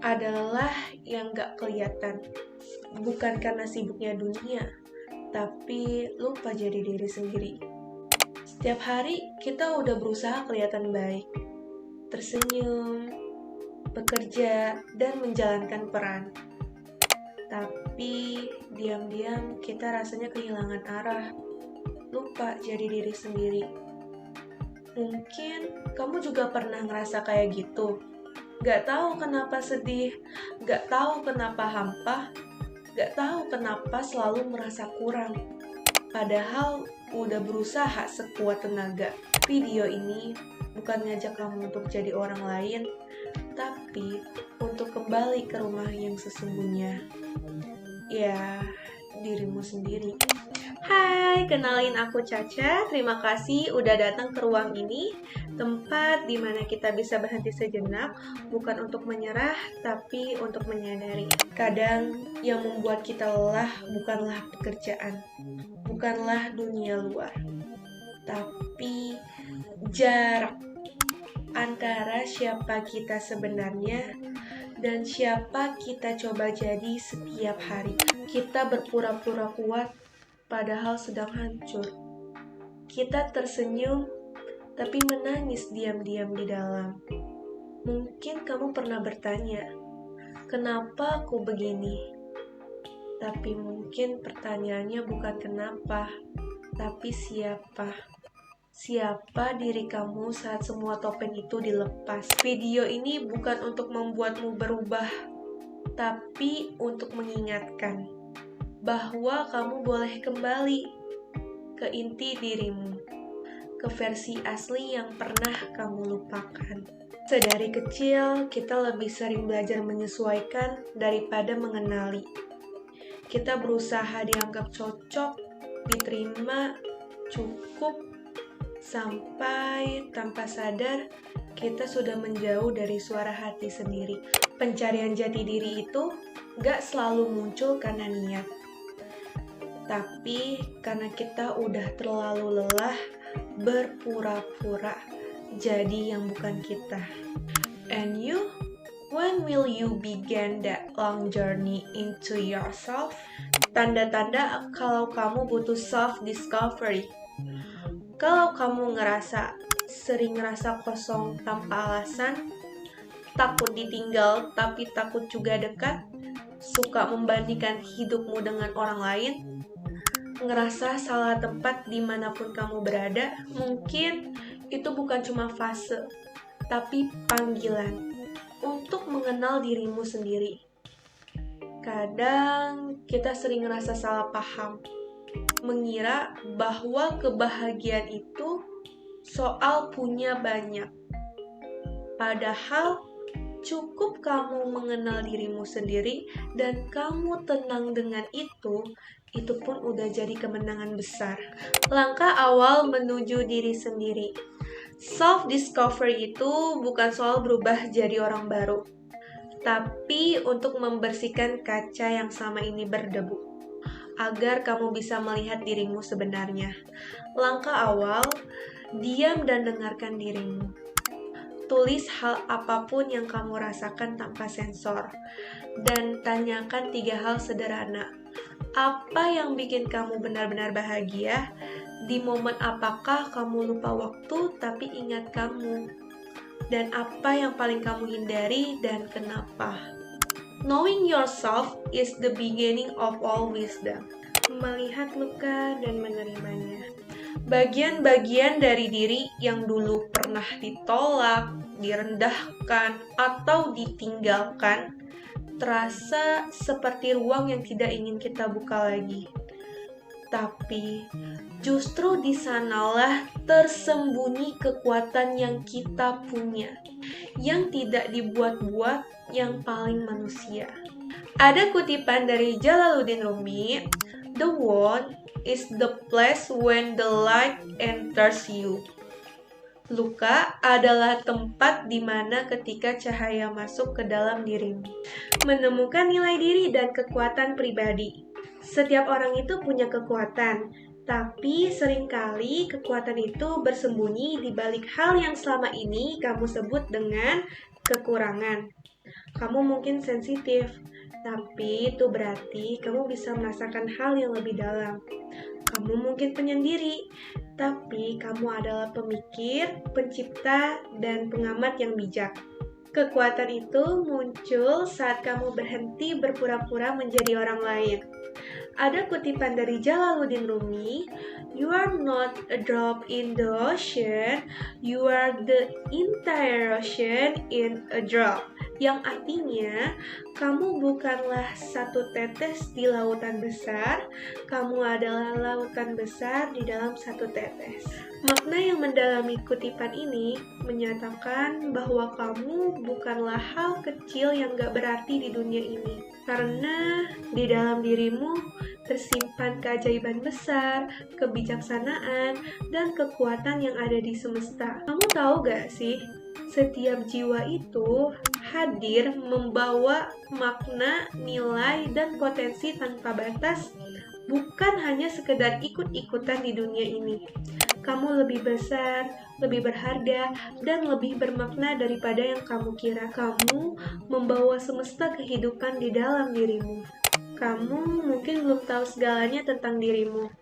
adalah yang gak kelihatan. Bukan karena sibuknya dunia, tapi lupa jadi diri sendiri. Setiap hari kita udah berusaha kelihatan baik, tersenyum, bekerja, dan menjalankan peran. Tapi diam-diam kita rasanya kehilangan arah, lupa jadi diri sendiri. Mungkin kamu juga pernah ngerasa kayak gitu. Gak tahu kenapa sedih, gak tahu kenapa hampa, gak tahu kenapa selalu merasa kurang. Padahal udah berusaha sekuat tenaga. Video ini bukan ngajak kamu untuk jadi orang lain, tapi untuk kembali ke rumah yang sesungguhnya. Ya, dirimu sendiri. Hai, kenalin aku Caca. Terima kasih udah datang ke ruang ini, tempat di mana kita bisa berhenti sejenak, bukan untuk menyerah, tapi untuk menyadari. Kadang yang membuat kita lelah bukanlah pekerjaan, bukanlah dunia luar, tapi jarak antara siapa kita sebenarnya dan siapa kita coba jadi setiap hari. Kita berpura-pura kuat padahal sedang hancur. Kita tersenyum, tapi menangis diam-diam di dalam. Mungkin kamu pernah bertanya, kenapa aku begini? Tapi mungkin pertanyaannya bukan kenapa, tapi siapa? Siapa diri kamu saat semua topeng itu dilepas? Video ini bukan untuk membuatmu berubah, tapi untuk mengingatkan bahwa kamu boleh kembali ke inti dirimu, ke versi asli yang pernah kamu lupakan. Sedari kecil, kita lebih sering belajar menyesuaikan daripada mengenali. Kita berusaha dianggap cocok, diterima, cukup, sampai tanpa sadar kita sudah menjauh dari suara hati sendiri. Pencarian jati diri itu gak selalu muncul karena niat, tapi karena kita udah terlalu lelah berpura-pura jadi yang bukan kita. And you? When will you begin that long journey into yourself? Tanda-tanda kalau kamu butuh self-discovery. Kalau kamu sering ngerasa kosong tanpa alasan, takut ditinggal tapi takut juga dekat, suka membandingkan hidupmu dengan orang lain, ngerasa salah tempat dimanapun kamu berada, mungkin itu bukan cuma fase, tapi panggilan untuk mengenal dirimu sendiri. Kadang kita sering ngerasa salah paham, mengira bahwa kebahagiaan itu soal punya banyak. Padahal cukup kamu mengenal dirimu sendiri dan kamu tenang dengan itu pun udah jadi kemenangan besar. Langkah awal menuju diri sendiri. Self-discovery itu bukan soal berubah jadi orang baru, tapi untuk membersihkan kaca yang selama ini berdebu, agar kamu bisa melihat dirimu sebenarnya. Langkah awal, diam dan dengarkan dirimu. Tulis hal apapun yang kamu rasakan tanpa sensor, dan tanyakan 3 hal sederhana. Apa yang bikin kamu benar-benar bahagia? Di momen apakah kamu lupa waktu tapi ingat kamu? Dan apa yang paling kamu hindari dan kenapa? Knowing yourself is the beginning of all wisdom. Melihat luka dan menerimanya. Bagian-bagian dari diri yang dulu pernah ditolak, direndahkan, atau ditinggalkan terasa seperti ruang yang tidak ingin kita buka lagi. Tapi justru di sanalah tersembunyi kekuatan yang kita punya, yang tidak dibuat-buat, yang paling manusia. Ada kutipan dari Jalaluddin Rumi, "The wound is the place when the light enters you." Luka adalah tempat di mana ketika cahaya masuk ke dalam dirimu. Menemukan nilai diri dan kekuatan pribadi. Setiap orang itu punya kekuatan, tapi seringkali kekuatan itu bersembunyi di balik hal yang selama ini kamu sebut dengan kekurangan. Kamu mungkin sensitif, tapi itu berarti kamu bisa merasakan hal yang lebih dalam. Kamu mungkin penyendiri, tapi kamu adalah pemikir, pencipta, dan pengamat yang bijak. Kekuatan itu muncul saat kamu berhenti berpura-pura menjadi orang lain. Ada kutipan dari Jalaluddin Rumi, "You are not a drop in the ocean, you are the entire ocean in a drop." Yang artinya, kamu bukanlah satu tetes di lautan besar, kamu adalah lautan besar di dalam satu tetes. Makna yang mendalami kutipan ini menyatakan bahwa kamu bukanlah hal kecil yang gak berarti di dunia ini. Karena di dalam dirimu tersimpan keajaiban besar, kebijaksanaan, dan kekuatan yang ada di semesta. Kamu tahu gak sih, setiap jiwa itu hadir membawa makna, nilai, dan potensi tanpa batas, bukan hanya sekedar ikut-ikutan di dunia ini. Kamu lebih besar, lebih berharga, dan lebih bermakna daripada yang kamu kira. Kamu membawa semesta kehidupan di dalam dirimu. Kamu mungkin belum tahu segalanya tentang dirimu,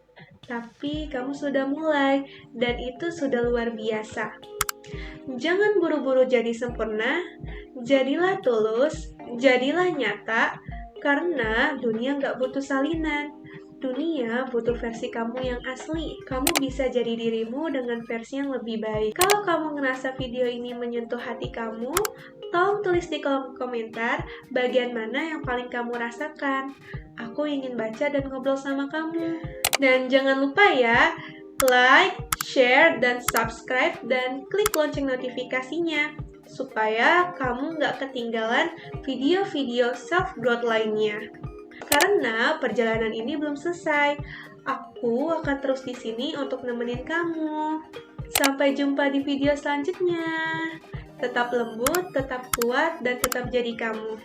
tapi kamu sudah mulai, dan itu sudah luar biasa. Jangan buru-buru jadi sempurna, jadilah tulus, jadilah nyata, karena dunia nggak butuh salinan. Dunia butuh versi kamu yang asli. Kamu bisa jadi dirimu dengan versi yang lebih baik. Kalau kamu ngerasa video ini menyentuh hati kamu, tolong tulis di kolom komentar bagian mana yang paling kamu rasakan. Aku ingin baca dan ngobrol sama kamu. Dan jangan lupa ya, like, share, dan subscribe, dan klik lonceng notifikasinya supaya kamu nggak ketinggalan video-video self-growth lainnya. Karena perjalanan ini belum selesai, aku akan terus di sini untuk nemenin kamu. Sampai jumpa di video selanjutnya. Tetap lembut, tetap kuat, dan tetap jadi kamu.